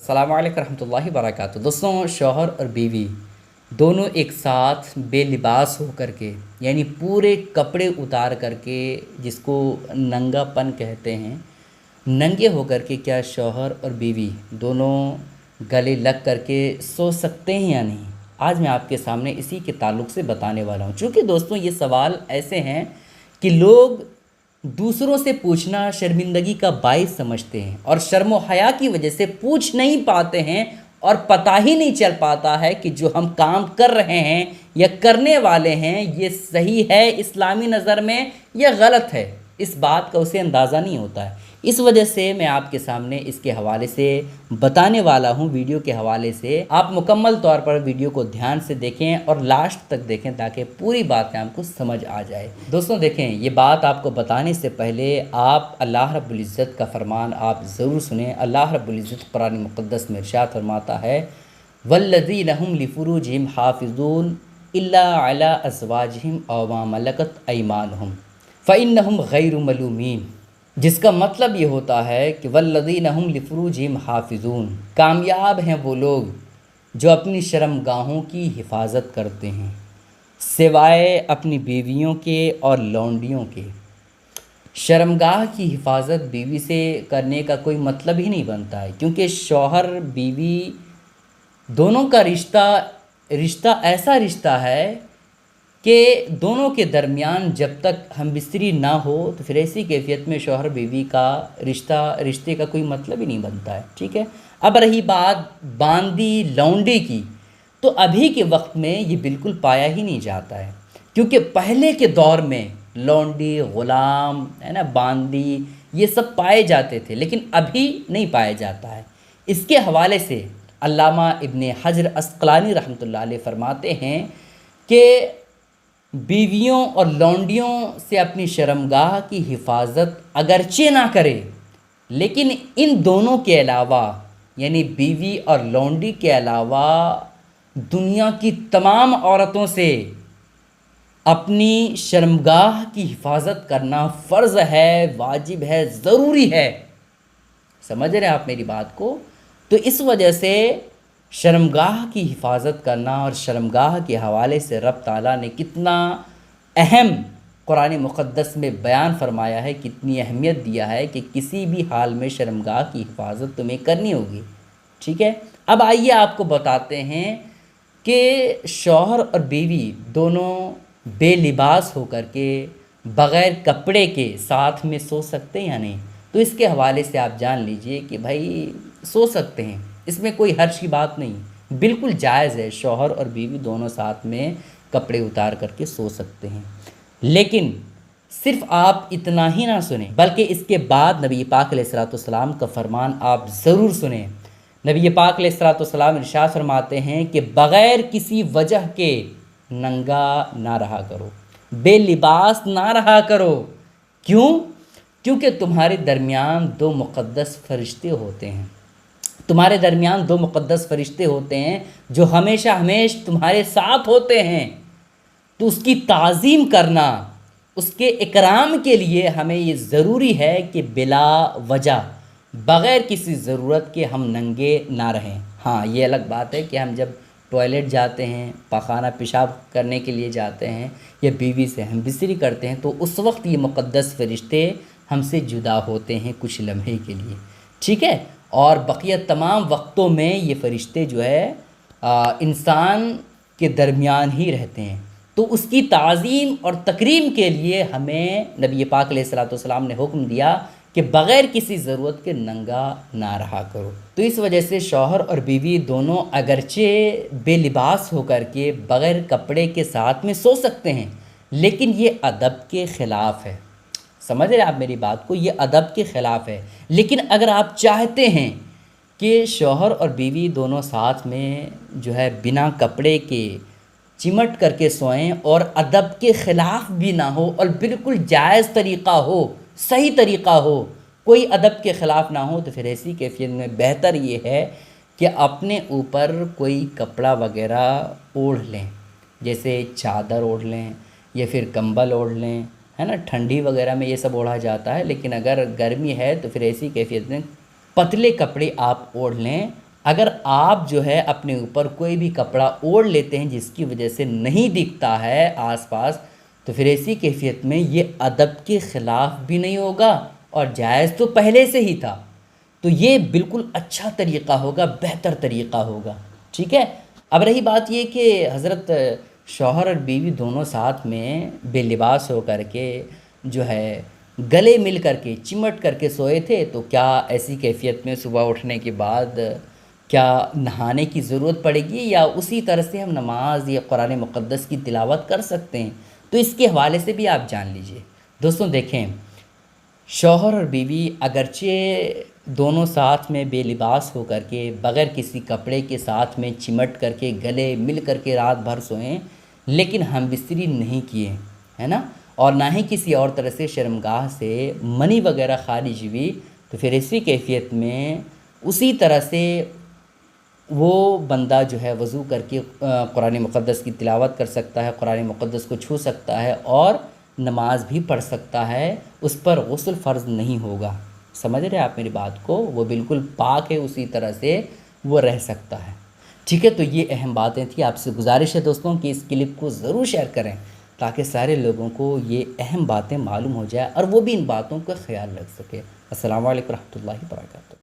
अस्सलाम वालेकुम रहमतुल्लाहि वबरकातुहू। दोस्तों, शौहर और बीवी दोनों एक साथ बेलिबास हो कर के, यानी पूरे कपड़े उतार कर के, जिसको नंगापन कहते हैं, नंगे हो कर के क्या शौहर और बीवी दोनों गले लग कर के सो सकते हैं या नहीं? आज मैं आपके सामने इसी के ताल्लुक़ से बताने वाला हूँ। चूँकि दोस्तों ये सवाल ऐसे हैं कि लोग दूसरों से पूछना शर्मिंदगी का बाइस समझते हैं और शर्म व हया की वजह से पूछ नहीं पाते हैं और पता ही नहीं चल पाता है कि जो हम काम कर रहे हैं या करने वाले हैं ये सही है इस्लामी नज़र में या गलत है। इस बात का उसे अंदाज़ा नहीं होता है। इस वजह से मैं आपके सामने इसके हवाले से बताने वाला हूँ। वीडियो के हवाले से आप मुकम्मल तौर पर वीडियो को ध्यान से देखें और लास्ट तक देखें ताकि पूरी बातें आपको समझ आ जाए। दोस्तों देखें, ये बात आपको बताने से पहले आप अल्लाह रब्बुल इज़्ज़त का फरमान आप ज़रूर सुने। अल्लाह रब्बुल इज़्ज़त कुरान मुक़द्दस में इरशाद फरमाता है, वल्लज़ीना हुम लिफ़ुरूजिहिम हाफ़िज़ून इल्ला अला अज़वाजिहिम औ मा मलकत अयमानुहुम फ़इन्नहुम गैरु मलूमीन। जिसका मतलब ये होता है कि वल्लज़ीना हुम लिफ़ुरूजिहिम हाफ़िज़ून, कामयाब हैं वो लोग जो अपनी शर्मगाहों की हिफाजत करते हैं सिवाय अपनी बीवियों के और लौंडियों के। शर्मगाह की हिफाजत बीवी से करने का कोई मतलब ही नहीं बनता है, क्योंकि शौहर बीवी दोनों का रिश्ता ऐसा रिश्ता है कि दोनों के दरमियान जब तक हम बिस्तरी ना हो तो फिर ऐसी कैफियत में शौहर बीवी का रिश्ते का कोई मतलब ही नहीं बनता है। ठीक है। अब रही बात बांदी लौंडे की, तो अभी के वक्त में ये बिल्कुल पाया ही नहीं जाता है, क्योंकि पहले के दौर में लौंडी ग़ुलाम है ना, बांदी, ये सब पाए जाते थे, लेकिन अभी नहीं पाया जाता है। इसके हवाले से अल्लामा इब्ने हजर अस्क़लानी रहमतुल्लाह अलैह फरमाते हैं कि बीवियों और लौंडियों से अपनी शर्मगाह की हिफाजत अगरचे ना करे, लेकिन इन दोनों के अलावा यानी बीवी और लौंडी के अलावा दुनिया की तमाम औरतों से अपनी शर्मगाह की हिफाजत करना फ़र्ज़ है, वाजिब है, ज़रूरी है। समझ रहे हैं आप मेरी बात को? तो इस वजह से शर्मगाह की हिफाजत करना और शर्मगाह के हवाले से रब ताला ने कितना अहम कुरान मुक़द्दस में बयान फरमाया है, कितनी अहमियत दिया है कि किसी भी हाल में शर्मगाह की हिफाजत तुम्हें करनी होगी। ठीक है। अब आइए आपको बताते हैं कि शौहर और बीवी दोनों बेलिबास होकर के बग़ैर कपड़े के साथ में सो सकते हैं या नहीं? तो इसके हवाले से आप जान लीजिए कि भाई सो सकते हैं, इसमें कोई हर्ज की बात नहीं, बिल्कुल जायज़ है। शौहर और बीवी दोनों साथ में कपड़े उतार करके सो सकते हैं, लेकिन सिर्फ़ आप इतना ही ना सुने, बल्कि इसके बाद नबी पाक अलैहिस्सलाम का फरमान आप ज़रूर सुने। नबी पाक अलैहिस्सलाम इरशाद फरमाते हैं कि बग़ैर किसी वजह के नंगा ना रहा करो, बेलिबास ना रहा करो। क्यों? क्योंकि तुम्हारे दरमियान दो मुक़द्दस फ़रिश्ते होते हैं। तुम्हारे दरमियान दो मुक़द्दस फ़रिश्ते होते हैं जो हमेशा तुम्हारे साथ होते हैं। तो उसकी ताज़ीम करना, उसके इकराम के लिए हमें ये ज़रूरी है कि बिला वजह बग़ैर किसी ज़रूरत के हम नंगे ना रहें। हाँ, ये अलग बात है कि हम जब टॉयलेट जाते हैं, पाखाना पेशाब करने के लिए जाते हैं या बीवी से हम बिस्तरी करते हैं, तो उस वक्त ये मुक़द्दस फ़रिश्ते हमसे जुदा होते हैं कुछ लम्हे के लिए। ठीक है। और बक़िया तमाम वक्तों में ये फ़रिश्ते जो है इंसान के दरमियान ही रहते हैं। तो उसकी ताज़ीम और तकरीम के लिए हमें नबी पाक अलैहिस्सलाम ने हुक्म दिया कि बग़ैर किसी ज़रूरत के नंगा ना रहा करो। तो इस वजह से शौहर और बीवी दोनों अगरचे बेलिबास होकर के बग़ैर कपड़े के साथ में सो सकते हैं, लेकिन ये अदब के ख़िलाफ़ है। समझ रहे आप मेरी बात को? ये अदब के ख़िलाफ़ है। लेकिन अगर आप चाहते हैं कि शौहर और बीवी दोनों साथ में जो है बिना कपड़े के चिमट करके सोएं और अदब के ख़िलाफ़ भी ना हो और बिल्कुल जायज़ तरीक़ा हो, सही तरीक़ा हो, कोई अदब के ख़िलाफ़ ना हो, तो फिर ऐसी कैफियत में बेहतर ये है कि अपने ऊपर कोई कपड़ा वग़ैरह ओढ़ लें, जैसे चादर ओढ़ लें या फिर कंबल ओढ़ लें, है ना। ठंडी वगैरह में ये सब ओढ़ा जाता है, लेकिन अगर गर्मी है तो फिर ऐसी कैफियत में पतले कपड़े आप ओढ़ लें اگر آپ جو ہے اپنے اوپر کوئی بھی کپڑا اوڑھ لیتے ہیں جس کی وجہ سے نہیں دکھتا ہے آس پاس، تو پھر ایسی کیفیت میں یہ ادب کے خلاف بھی نہیں ہوگا اور جائز تو پہلے سے ہی تھا، تو یہ بالکل اچھا طریقہ ہوگا، بہتر طریقہ ہوگا، ٹھیک ہے۔ اب رہی بات یہ کہ حضرت شوہر اور بیوی دونوں ساتھ میں بے لباس ہو کر کے جو ہے گلے مل کر کے چمٹ کر کے سوئے تھے، تو کیا ایسی کیفیت میں صبح اٹھنے کے بعد کیا نہانے کی ضرورت پڑے گی، یا اسی طرح سے ہم نماز یا قرآن مقدس کی تلاوت کر سکتے ہیں؟ تو اس کے حوالے سے بھی آپ جان لیجئے دوستوں۔ دیکھیں، شوہر اور بیوی اگرچہ دونوں ساتھ میں بے لباس ہو کر کے بغیر کسی کپڑے کے ساتھ میں چمٹ کر کے گلے مل کر کے رات بھر سوئیں، لیکن ہم بستری نہیں کیے، ہے نا، اور نہ ہی کسی اور طرح سے شرمگاہ سے منی وغیرہ خارج ہوئی، تو پھر اسی کیفیت میں اسی طرح سے وہ بندہ جو ہے وضو کر کے قرآن مقدس کی تلاوت کر سکتا ہے، قرآن مقدس کو چھو سکتا ہے اور نماز بھی پڑھ سکتا ہے، اس پر غسل فرض نہیں ہوگا۔ سمجھ رہے ہیں آپ میری بات کو؟ وہ بالکل پاک ہے، اسی طرح سے وہ رہ سکتا ہے، ٹھیک ہے۔ تو یہ اہم باتیں تھیں، آپ سے گزارش ہے دوستوں کہ اس کلپ کو ضرور شیئر کریں تاکہ سارے لوگوں کو یہ اہم باتیں معلوم ہو جائے اور وہ بھی ان باتوں کا خیال رکھ سکے۔ السلام علیکم ورحمۃ اللہ وبرکاتہ۔